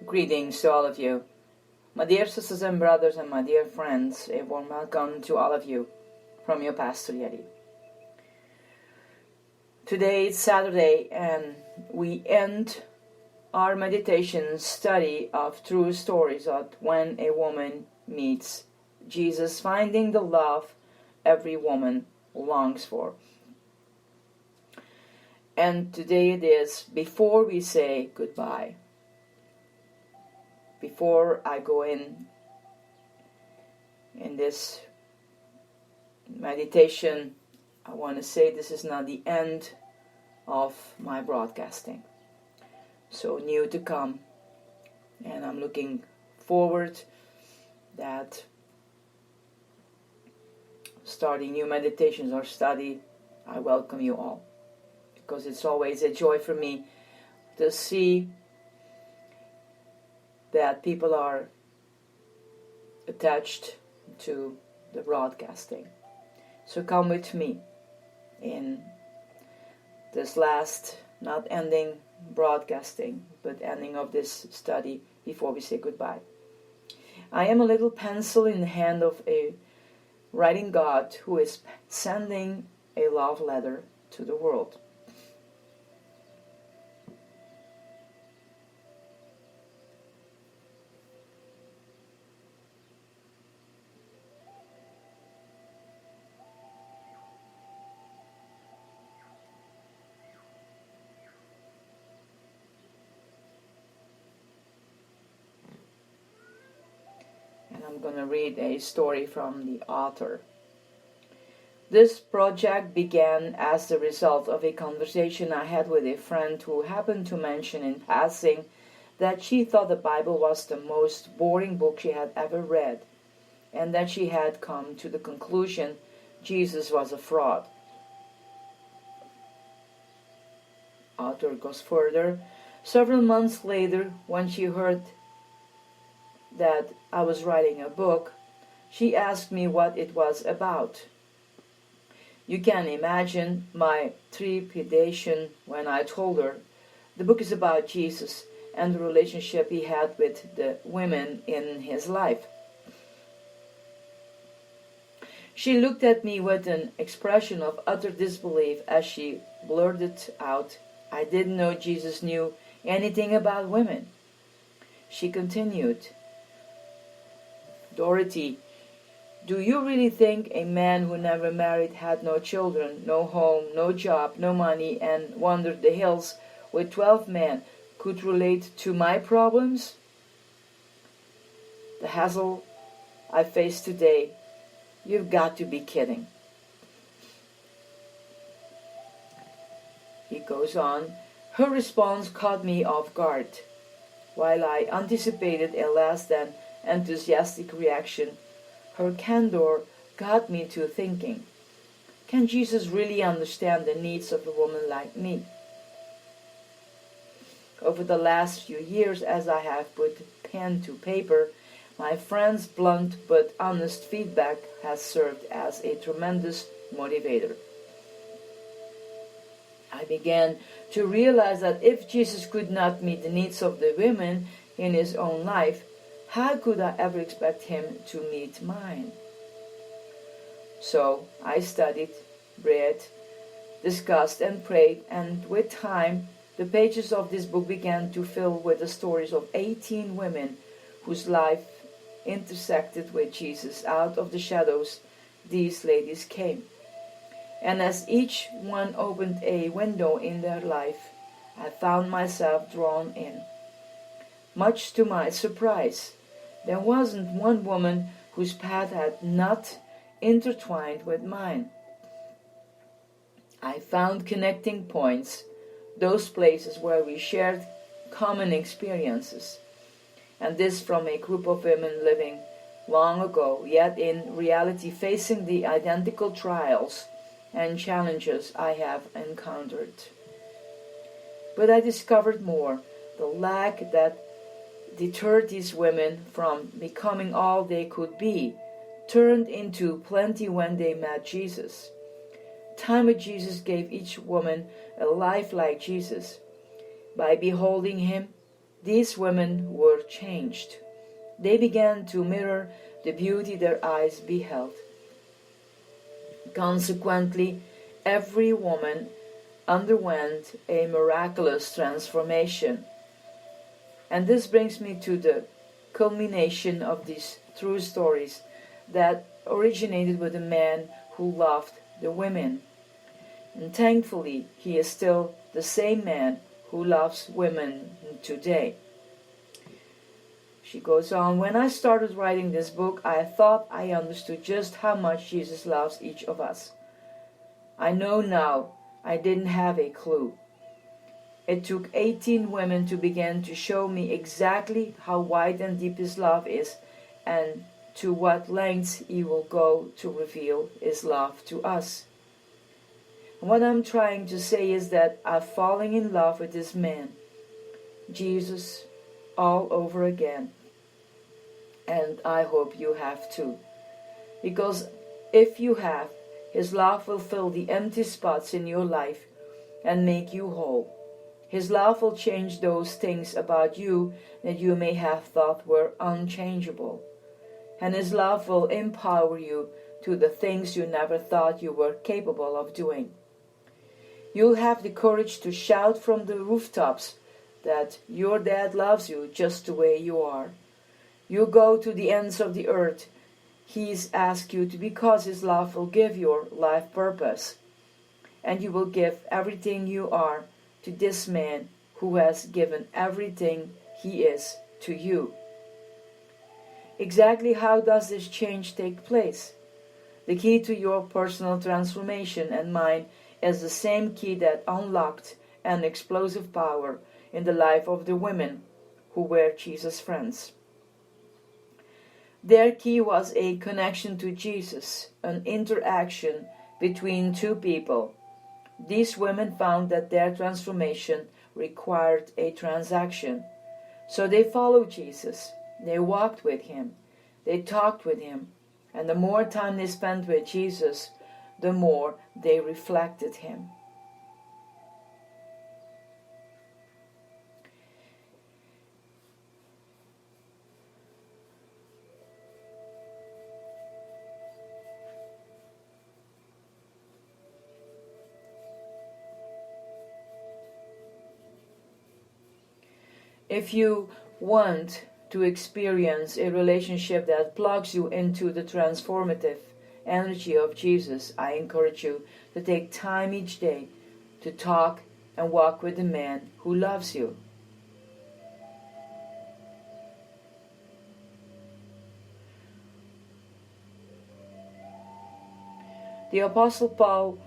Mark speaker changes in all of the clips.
Speaker 1: Greetings to all of you. My dear sisters and brothers and my dear friends, a warm welcome to all of you from your Pastor Yeti. Today is Saturday and we end our meditation study of true stories of when a woman meets Jesus, finding the love every woman longs for. And today it is before we say goodbye. Before I go in this meditation, I want to say this is not the end of my broadcasting. So new to come, and I'm looking forward that starting new meditations or study, I welcome you all, because it's always a joy for me to see that people are attached to the broadcasting. So come with me in this last, not ending broadcasting, but ending of this study before we say goodbye. I am a little pencil in the hand of a writing God who is sending a love letter to the world. I'm going to read a story from the author. This project began as the result of a conversation I had with a friend who happened to mention in passing that she thought the Bible was the most boring book she had ever read, and that she had come to the conclusion Jesus was a fraud. Author goes further. Several months later, when she heard that I was writing a book, she asked me what it was about. You can imagine my trepidation when I told her the book is about Jesus and the relationship he had with the women in his life. She looked at me with an expression of utter disbelief as she blurted out, "I didn't know Jesus knew anything about women." She continued, "Dorothy, do you really think a man who never married, had no children, no home, no job, no money, and wandered the hills with 12 men could relate to my problems? The hassle I face today, you've got to be kidding." He goes on, her response caught me off guard. While I anticipated a less than enthusiastic reaction, her candor got me to thinking, can Jesus really understand the needs of a woman like me? Over the last few years, as I have put pen to paper, my friend's blunt but honest feedback has served as a tremendous motivator. I began to realize that if Jesus could not meet the needs of the women in his own life, how could I ever expect him to meet mine? So I studied, read, discussed, and prayed, and with time, the pages of this book began to fill with the stories of 18 women whose life intersected with Jesus. Out of the shadows, these ladies came. And as each one opened a window in their life, I found myself drawn in. Much to my surprise, there wasn't one woman whose path had not intertwined with mine. I found connecting points, those places where we shared common experiences, and this from a group of women living long ago, yet in reality facing the identical trials and challenges I have encountered. But I discovered more, the lack that deterred these women from becoming all they could be, turned into plenty when they met Jesus. Time with Jesus gave each woman a life like Jesus. By beholding him, these women were changed. They began to mirror the beauty their eyes beheld. Consequently, every woman underwent a miraculous transformation. And this brings me to the culmination of these true stories that originated with a man who loved the women. And thankfully, he is still the same man who loves women today. She goes on, when I started writing this book, I thought I understood just how much Jesus loves each of us. I know now I didn't have a clue. It took 18 women to begin to show me exactly how wide and deep His love is, and to what lengths He will go to reveal His love to us. And what I'm trying to say is that I'm falling in love with this man, Jesus, all over again. And I hope you have too. Because if you have, His love will fill the empty spots in your life and make you whole. His love will change those things about you that you may have thought were unchangeable. And His love will empower you to the things you never thought you were capable of doing. You'll have the courage to shout from the rooftops that your dad loves you just the way you are. You go to the ends of the earth. He's asked you to, because His love will give your life purpose. And you will give everything you are to this man who has given everything he is to you. Exactly how does this change take place? The key to your personal transformation and mine is the same key that unlocked an explosive power in the life of the women who were Jesus' friends. Their key was a connection to Jesus, an interaction between two people. These women found that their transformation required a transaction. So they followed Jesus. They walked with Him. They talked with Him. And the more time they spent with Jesus, the more they reflected Him. If you want to experience a relationship that plugs you into the transformative energy of Jesus, I encourage you to take time each day to talk and walk with the man who loves you. The Apostle Paul,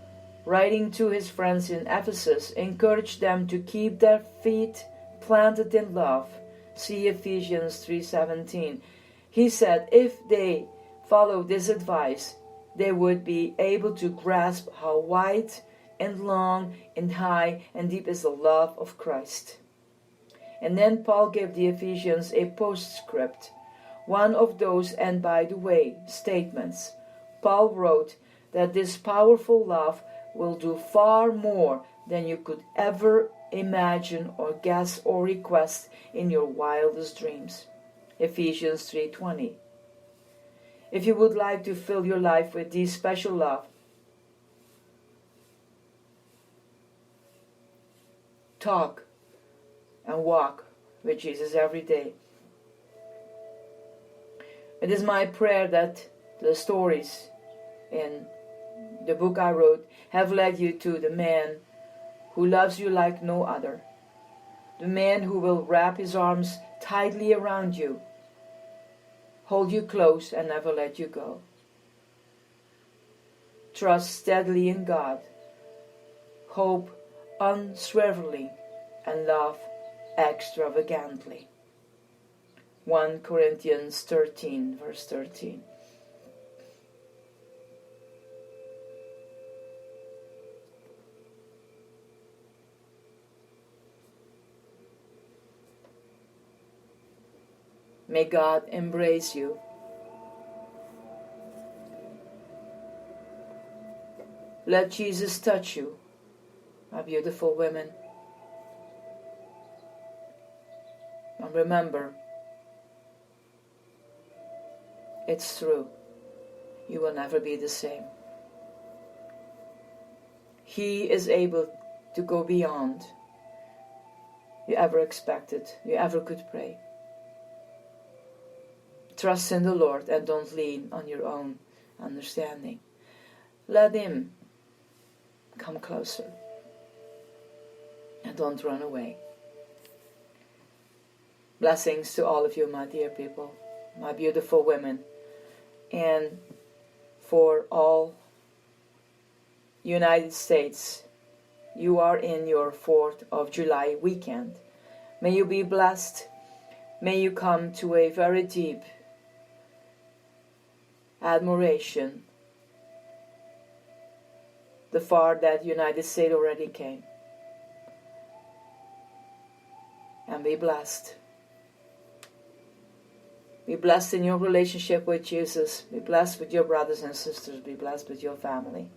Speaker 1: writing to his friends in Ephesus, encouraged them to keep their feet planted in love. See Ephesians 3:17. He said if they follow this advice, they would be able to grasp how wide and long and high and deep is the love of Christ. And then Paul gave the Ephesians a postscript, one of those "and by the way" statements. Paul wrote that this powerful love will do far more than you could ever imagine or guess or request in your wildest dreams. Ephesians 3:20. If you would like to fill your life with this special love, talk and walk with Jesus every day. It is my prayer that the stories in the book I wrote have led you to the man who loves you like no other. The man who will wrap his arms tightly around you, hold you close and never let you go. Trust steadily in God, hope unswervingly, and love extravagantly. 1 Corinthians 13, verse 13. May God embrace you. Let Jesus touch you, my beautiful women. And remember, it's true. You will never be the same. He is able to go beyond you ever expected, you ever could pray. Trust in the Lord and don't lean on your own understanding. Let Him come closer and don't run away. Blessings to all of you, my dear people, my beautiful women, and for all United States, you are in your 4th of July weekend. May you be blessed. May you come to a very deep admiration the far that United States already came. And be blessed. Be blessed in your relationship with Jesus. Be blessed with your brothers and sisters. Be blessed with your family.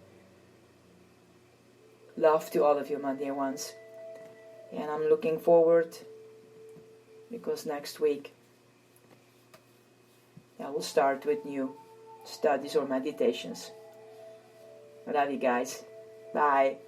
Speaker 1: Love to all of you, my dear ones. And I'm looking forward, because next week I will start with new studies or meditations. I love you guys. Bye.